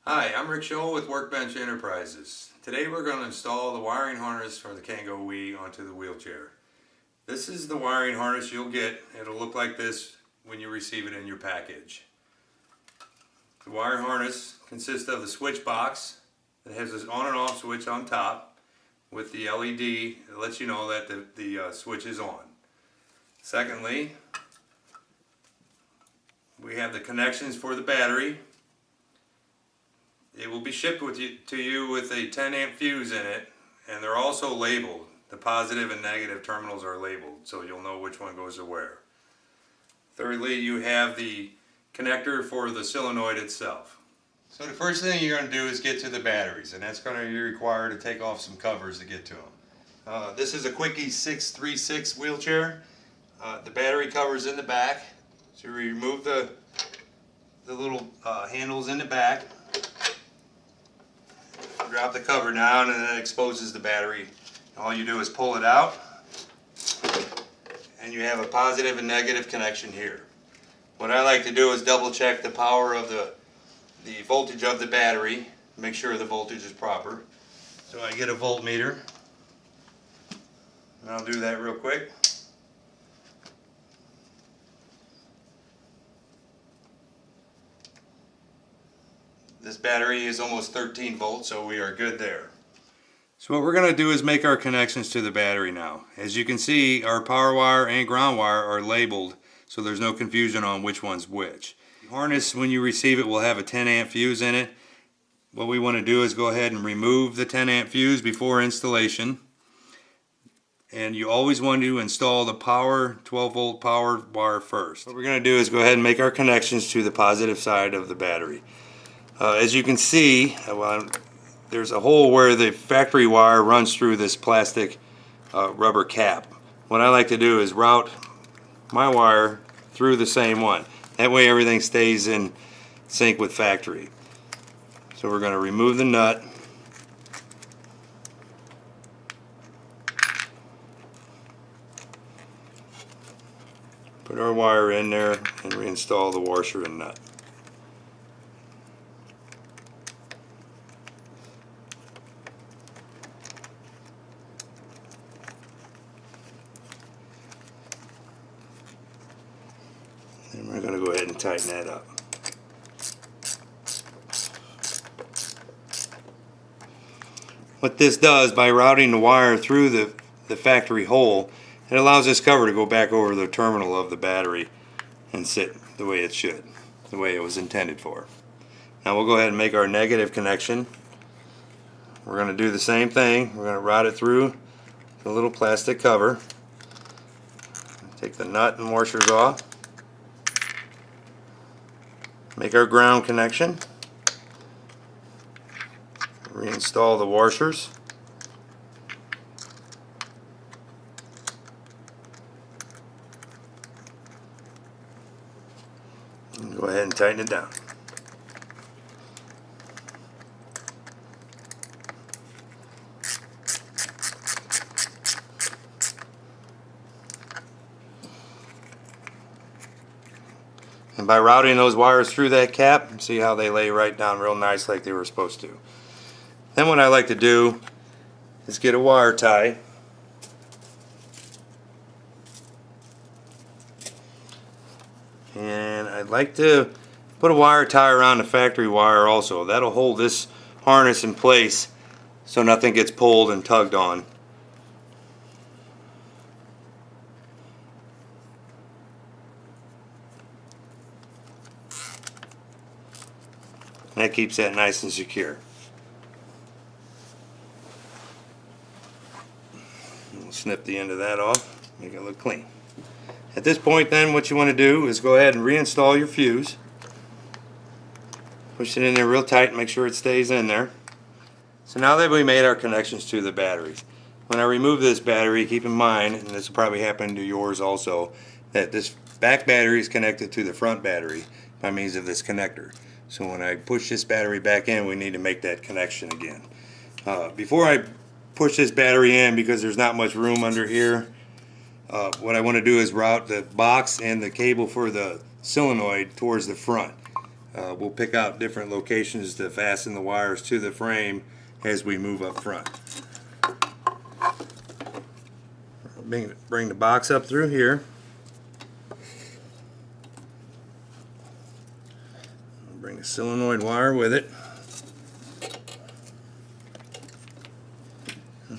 Hi, I'm Rick Scholl with Workbench Enterprises. Today we're going to install the wiring harness for the Kangoo Wii onto the wheelchair. This is the wiring harness you'll get. It'll look like this when you receive it in your package. The wire harness consists of the switch box that has this on and off switch on top with the LED that lets you know that the switch is on. Secondly, we have the connections for the battery. It will be shipped to you with a 10 amp fuse in it, and they're also labeled. The positive and negative terminals are labeled, so you'll know which one goes to where. Thirdly, you have the connector for the solenoid itself. So the first thing you're going to do is get to the batteries, and that's going to require to take off some covers to get to them. This is a Quickie 636 wheelchair. The battery cover's in the back, so you remove the little handles in the back. Drop the cover down and that exposes the battery. All you do is pull it out and you have a positive and negative connection here. What I like to do is double check the power of the voltage of the battery, make sure the voltage is proper. So I get a voltmeter and I'll do that real quick. This battery is almost 13 volts, so we are good there. So what we're going to do is make our connections to the battery now. As you can see, our power wire and ground wire are labeled, so there's no confusion on which one's which. The harness, when you receive it, will have a 10 amp fuse in it. What we want to do is go ahead and remove the 10 amp fuse before installation. And you always want to install the 12 volt power wire first. What we're going to do is go ahead and make our connections to the positive side of the battery. As you can see, there's a hole where the factory wire runs through this plastic rubber cap. What I like to do is route my wire through the same one. That way everything stays in sync with factory. So we're going to remove the nut. Put our wire in there and reinstall the washer and nut. And we're going to go ahead and tighten that up. What this does, by routing the wire through the factory hole, it allows this cover to go back over the terminal of the battery and sit the way it should, the way it was intended for. Now we'll go ahead and make our negative connection. We're going to do the same thing. We're going to route it through the little plastic cover. Take the nut and washers off. Make our ground connection. Reinstall the washers. And go ahead and tighten it down. And by routing those wires through that cap, see how they lay right down real nice like they were supposed to. Then what I like to do is get a wire tie. And I'd like to put a wire tie around the factory wire also. That'll hold this harness in place so nothing gets pulled and tugged on. And that keeps that nice and secure. We'll snip the end of that off, make it look clean. At this point then, what you want to do is go ahead and reinstall your fuse. Push it in there real tight and make sure it stays in there. So now that we made our connections to the batteries, when I remove this battery, keep in mind, and this will probably happen to yours also, that this back battery is connected to the front battery by means of this connector. So when I push this battery back in, we need to make that connection again. Before I push this battery in, because there's not much room under here, what I want to do is route the box and the cable for the solenoid towards the front. we'll pick out different locations to fasten the wires to the frame as we move up front. Bring the box up through here. Bring the solenoid wire with it.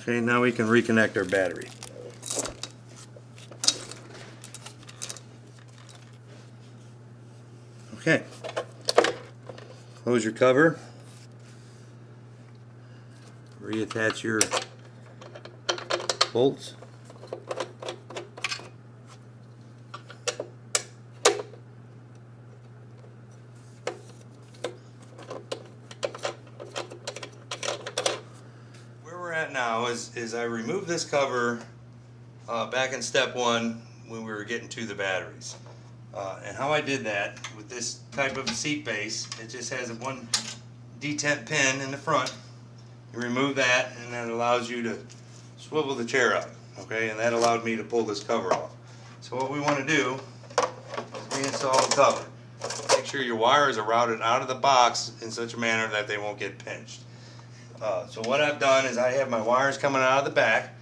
Okay, now we can reconnect our battery. Okay, close your cover, reattach your bolts. Where we're at now is I removed this cover back in step one when we were getting to the batteries. And how I did that with this type of seat base, it just has one detent pin in the front. You remove that and that allows you to swivel the chair up, okay, and that allowed me to pull this cover off. So what we want to do is reinstall the cover. Make sure your wires are routed out of the box in such a manner that they won't get pinched. So what I've done is I have my wires coming out of the back,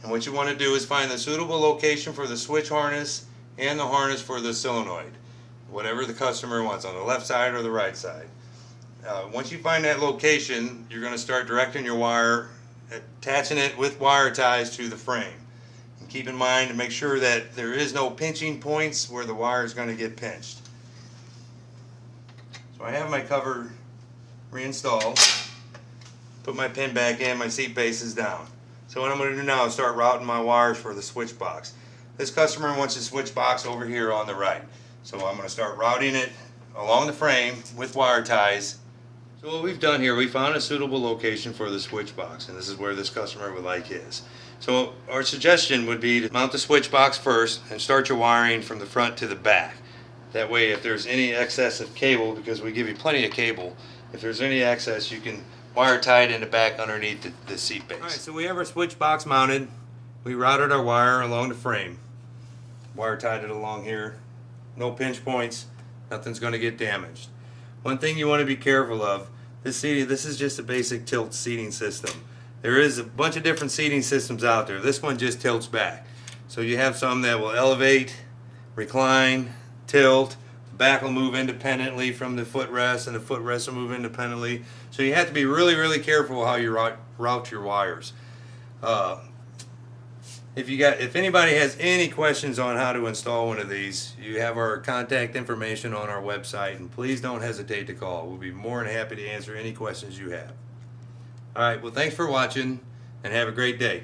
and what you want to do is find the suitable location for the switch harness and the harness for the solenoid, whatever the customer wants, on the left side or the right side. Once you find that location, you're going to start directing your wire, attaching it with wire ties to the frame. And keep in mind to make sure that there is no pinching points where the wire is going to get pinched. So I have my cover reinstalled, put my pin back in, my seat base is down. So what I'm going to do now is start routing my wires for the switch box. This customer wants a switch box over here on the right. So I'm going to start routing it along the frame with wire ties. So what we've done here, we found a suitable location for the switch box, and this is where this customer would like his. So our suggestion would be to mount the switch box first and start your wiring from the front to the back. That way if there's any excess of cable, because we give you plenty of cable, if there's any excess you can wire tie it in the back underneath the seat base. Alright, so we have our switch box mounted. We routed our wire along the frame. Wire tied it along here. No pinch points. Nothing's going to get damaged. One thing you want to be careful of, this is just a basic tilt seating system. There is a bunch of different seating systems out there. This one just tilts back. So you have some that will elevate, recline, tilt. The back will move independently from the footrest, and the footrest will move independently. So you have to be really, really careful how you route your wires. If anybody has any questions on how to install one of these, you have our contact information on our website, and please don't hesitate to call. We'll be more than happy to answer any questions you have. Alright, well thanks for watching, and have a great day.